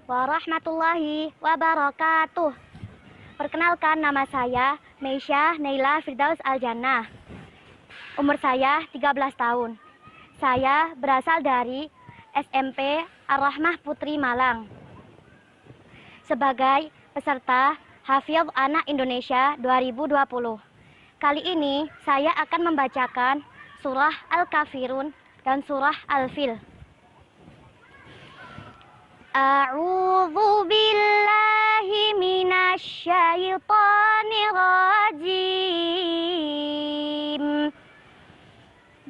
warahmatullahi wabarakatuh. Perkenalkan, nama saya Meisya Neila Firdaus Aljannah. Umur saya 13 tahun. Saya berasal dari SMP Ar-Rahmah Putri Malang. Sebagai peserta Hafidz Anak Indonesia 2020. Kali ini saya akan membacakan surah Al-Kafirun dan surah Al-Fil. A'udzu billahi minasy syaithanir rajim.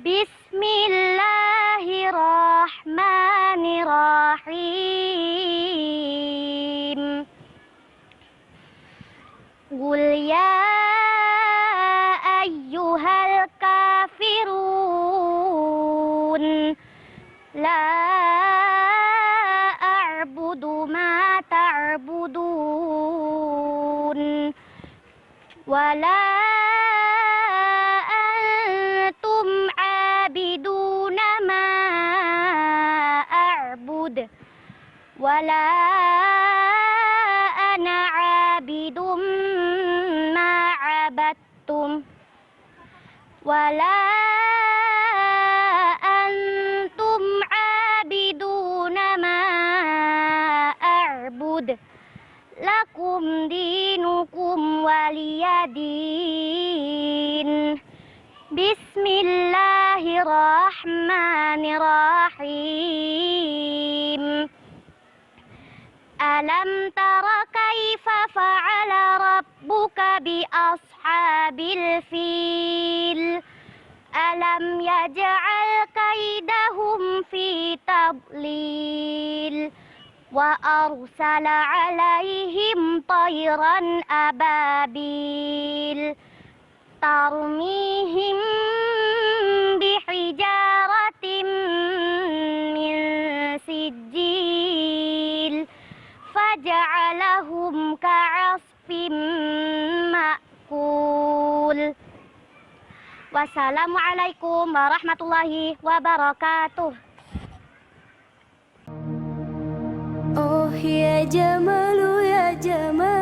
Bismillahirrahmanirrahim. Qul ya ayyuhal kafirun la a'budu ma ta'budun wala antum 'abiduna ma a'bud wala ana 'abidum ma 'abadtum wala antum 'abiduna ma a'bud lakum dinukum waliyadin. Bismillahirrahmanirrahim. Alam tara kaifa fa'ala rabbuka bi ashabil fil. Alam yaj'al kaidahum fi tadlil. Wa arsala alaihim tayran ababil tarmihim bihijaratin min sijil faja'alahum ka'asfin ma'kul. Wassalamualaikum warahmatullahi wabarakatuh. Oh ya Jamalu ya Jamal,